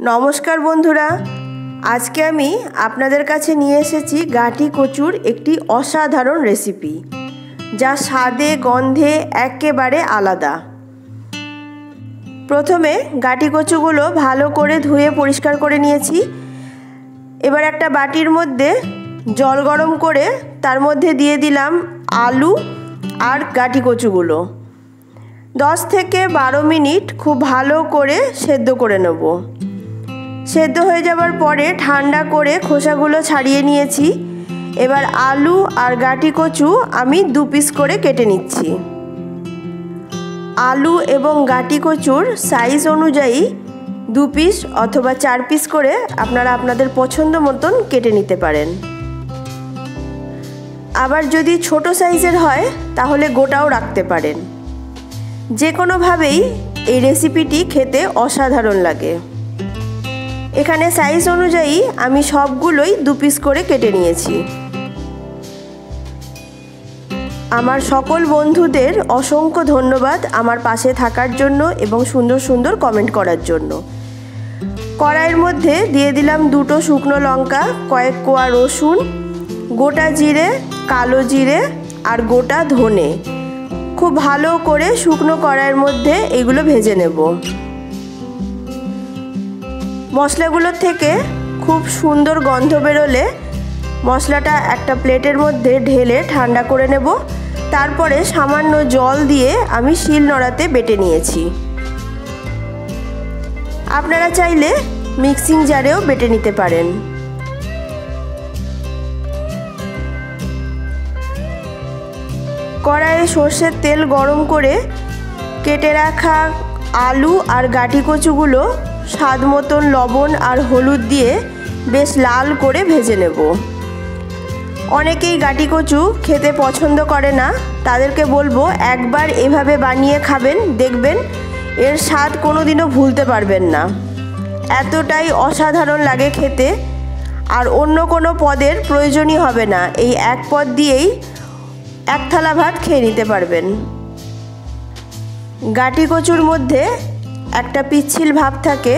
नमस्कार बंधुरा आज के आमी आपनादेर काछे निये एसेछि गाठी कचुर एकटी असाधारण रेसिपि जा स्वादे गंधे एकेबारे आलादा। प्रथमे गाठी कचुगुलो भालो करे धुए परिष्कार करे नियेछि। एबार एकटा बाटिर मध्य जल गरम करे तार मध्य दिए दिलाम आलू और गाठी कचुगुलो 10 থেকে 12 मिनट खूब भालो करे सेদ্ধ करे नेब। सेদ্ধ हो जाবার পরে ঠান্ডা করে খোসাগুলো ছাড়িয়ে নিয়েছি। এবার আলু আর গাটি কচু আমি 2 পিস করে কেটে নিচ্ছি। আলু এবং গাটি কচুর সাইজ অনুযায়ী 2 পিস অথবা 4 পিস করে আপনারা আপনাদের পছন্দ মতন কেটে নিতে পারেন। আবার যদি ছোট সাইজের হয় তাহলে গোটাও রাখতে পারেন। যে কোনো ভাবেই এই রেসিপিটি খেতে অসাধারণ লাগে। এখানে সাইজ অনুযায়ী আমি সবগুলোই 2 পিস করে কেটে নিয়েছি। আমার সকল বন্ধুদের অসংখ্য ধন্যবাদ আমার পাশে থাকার জন্য এবং সুন্দর সুন্দর কমেন্ট করার জন্য। কড়াইয়ের মধ্যে দিয়ে দিলাম 2টো শুকনো লঙ্কা, কয়েক কোয়া রসুন, গোটা জিরে, কালো জিরে আর গোটা ধনে খুব ভালো করে শুকনো কড়াইয়ের মধ্যে এগুলো ভেজে নেব। মশলাগুলোর থেকে খুব সুন্দর গন্ধ বেরোলে মশলাটা একটা প্লেটের মধ্যে ঢেলে ঠান্ডা করে নেব। তারপরে সামান্য জল দিয়ে আমি শিলনোড়াতে বেটে নিয়েছি। আপনারা চাইলে মিক্সিং জারেও বেটে নিতে পারেন। কড়াইয়ে সর্ষের তেল গরম করে কেটে রাখা আলু আর গাটি কচুগুলো স্বাদ মতন লবণ আর হলুদ দিয়ে বেশ লাল করে ভেজে নেব। অনেকেই গাটি কচু খেতে পছন্দ করে না, তাদেরকে বলবো একবার এভাবে বানিয়ে খাবেন, দেখবেন এর স্বাদ কোনোদিনও ভুলতে পারবেন না। এতটাই অসাধারণ লাগে খেতে, আর অন্য কোনো পদের প্রয়োজনই হবে না। এই এক পদ দিয়েই এক থালা ভাত খেয়ে নিতে পারবেন। গাটি কচুর মধ্যে একটা পিচ্ছিল ভাব থাকে,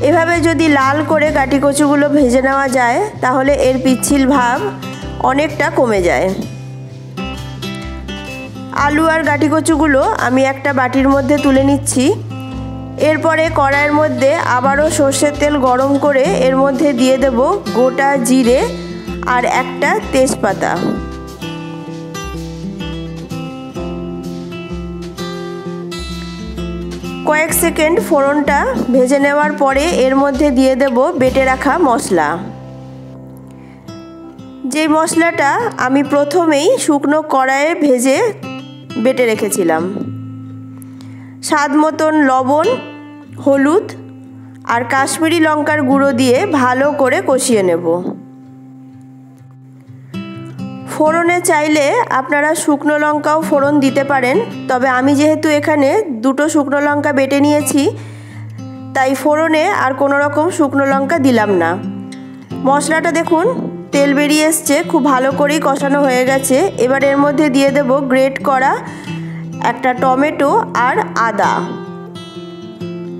এভাবে যদি লাল করে গাটি কচুগুলো ভেজে নেওয়া যায় তাহলে এর পিচ্ছিল ভাব অনেকটা কমে যায়। আলু আর গাটি কচুগুলো আমি একটা বাটির মধ্যে তুলে নিচ্ছি। এরপরে কড়াইয়ের মধ্যে আবারও সর্ষের তেল গরম করে এর মধ্যে দিয়ে দেব গোটা জিরে আর একটা তেজপাতা। কয়েক সেকেন্ড ফোড়নটা ভেজে নেওয়ার পরে এর মধ্যে দিয়ে দেব বেটে রাখা মশলা। যে মশলাটা আমি প্রথমেই শুকনো কড়াইয়ে ভেজে বেটে রেখেছিলাম। স্বাদ মতন লবণ, হলুদ আর কাশ্মীরি লঙ্কার গুঁড়ো দিয়ে ভালো করে কষিয়ে নেব। ফোড়নে চাইলে আপনারা শুকনো লঙ্কাও ফোড়ন দিতে পারেন, তবে আমি যেহেতু এখানে 2টো শুকনো লঙ্কা বেটে নিয়েছি তাই ফোড়নে আর কোনো রকম শুকনো লঙ্কা দিলাম না। মশলাটা দেখুন তেল বেরিয়ে এসছে, খুব ভালো করেই কষানো হয়ে গেছে। এবার এর মধ্যে দিয়ে দেব গ্রেট করা একটা টমেটো আর আদা।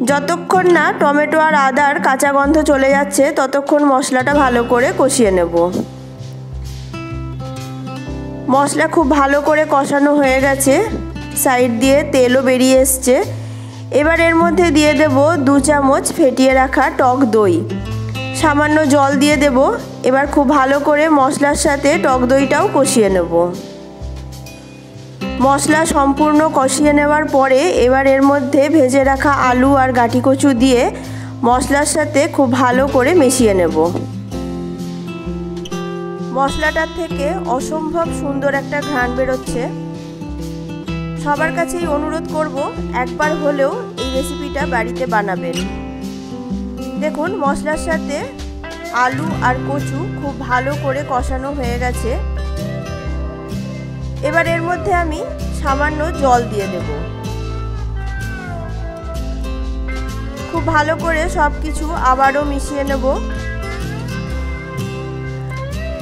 যতক্ষণ না টমেটো আর আদার কাঁচা গন্ধ চলে যাচ্ছে ততক্ষণ মশলাটা ভালো করে কষিয়ে নেব। মশলা খুব ভালো করে কষানো হয়ে গেছে, সাইড দিয়ে তেলও বেরিয়ে এসছে। এবার এর মধ্যে দিয়ে দেব 2 চামচ ফেটিয়ে রাখা টক দই, সামান্য জল দিয়ে দেব। এবার খুব ভালো করে মশলার সাথে টক দইটাও কষিয়ে নেব। মশলা সম্পূর্ণ কষিয়ে নেওয়ার পরে এবার এর মধ্যে ভেজে রাখা আলু আর গাটি কচু দিয়ে মশলার সাথে খুব ভালো করে মিশিয়ে নেব। মশলাটার থেকে অসম্ভব সুন্দর একটা ঘ্রাণ বেরোচ্ছে। সবার কাছেই অনুরোধ করব একবার হলেও এই রেসিপিটা বাড়িতে বানাবেন। দেখুন মশলার সাথে আলু আর কচু খুব ভালো করে কষানো হয়ে গেছে। এবার এর মধ্যে আমি সামান্য জল দিয়ে দেব। খুব ভালো করে সব কিছু আবারও মিশিয়ে নেব।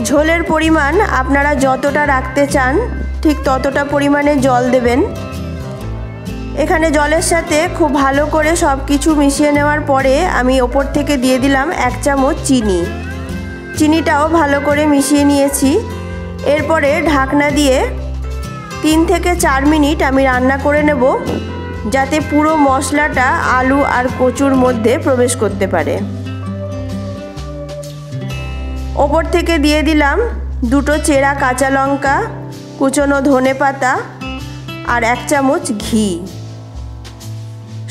ঝোলের পরিমাণ আপনারা যতটা রাখতে চান ঠিক ততটা পরিমাণে জল দেবেন। এখানে জলের সাথে খুব ভালো করে সব কিছু মিশিয়ে নেওয়ার পরে আমি ওপর থেকে দিয়ে দিলাম 1 চামচ চিনি। চিনিটাও ভালো করে মিশিয়ে নিয়েছি। এরপরে ঢাকনা দিয়ে 3 থেকে 4 মিনিট আমি রান্না করে নেব, যাতে পুরো মশলাটা আলু আর কচুর মধ্যে প্রবেশ করতে পারে। ওপর থেকে দিয়ে দিলাম 2টো চেরা কাঁচা লঙ্কা, কুচনো ধনেপাতা আর 1 চামচ ঘি।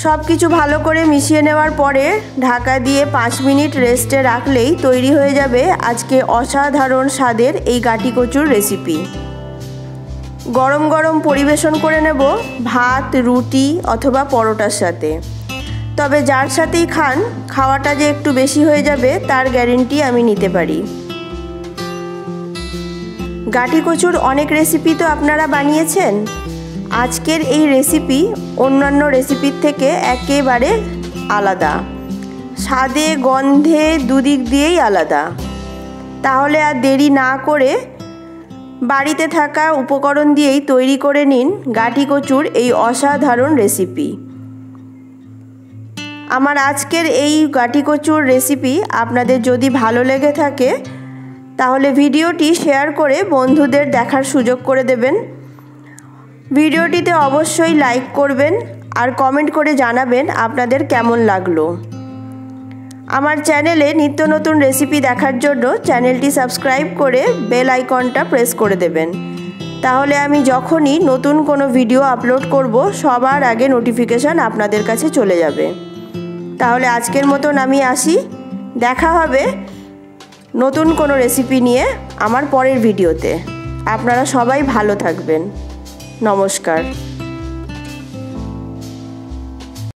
সব কিছু ভালো করে মিশিয়ে নেওয়ার পরে ঢাকা দিয়ে 5 মিনিট রেস্টে রাখলেই তৈরি হয়ে যাবে আজকে অসাধারণ স্বাদের এই গাটি কচুর রেসিপি। গরম গরম পরিবেশন করে নেব ভাত, রুটি অথবা পরোটার সাথে। তবে যার সাথেই খান, খাওয়াটা যে একটু বেশি হয়ে যাবে তার গ্যারেন্টি আমি নিতে পারি। গাটি কচুর অনেক রেসিপি তো আপনারা বানিয়েছেন। আজকের এই রেসিপি অন্যান্য রেসিপির থেকে একেবারে আলাদা, স্বাদে গন্ধে দুদিক দিয়েই আলাদা। তাহলে আর দেরি না করে বাড়িতে থাকা উপকরণ দিয়েই তৈরি করে নিন গাটি কচুর এই অসাধারণ রেসিপি। আমার আজকের এই গাটি কচুর রেসিপি আপনাদের যদি ভালো লেগে থাকে তাহলে ভিডিওটি শেয়ার করে বন্ধুদের দেখার সুযোগ করে দেবেন। ভিডিওটিতে অবশ্যই লাইক করবেন আর কমেন্ট করে জানাবেন আপনাদের কেমন লাগলো। আমার চ্যানেলে নিত্য নতুন রেসিপি দেখার জন্য চ্যানেলটি সাবস্ক্রাইব করে বেল আইকনটা প্রেস করে দেবেন। তাহলে আমি যখনই নতুন কোনো ভিডিও আপলোড করব সবার আগে নোটিফিকেশান আপনাদের কাছে চলে যাবে। তাহলে আজকের মতন আমি আসি, দেখা হবে নতুন কোনো রেসিপি নিয়ে আমার পরের ভিডিওতে। আপনারা সবাই ভালো থাকবেন। নমস্কার।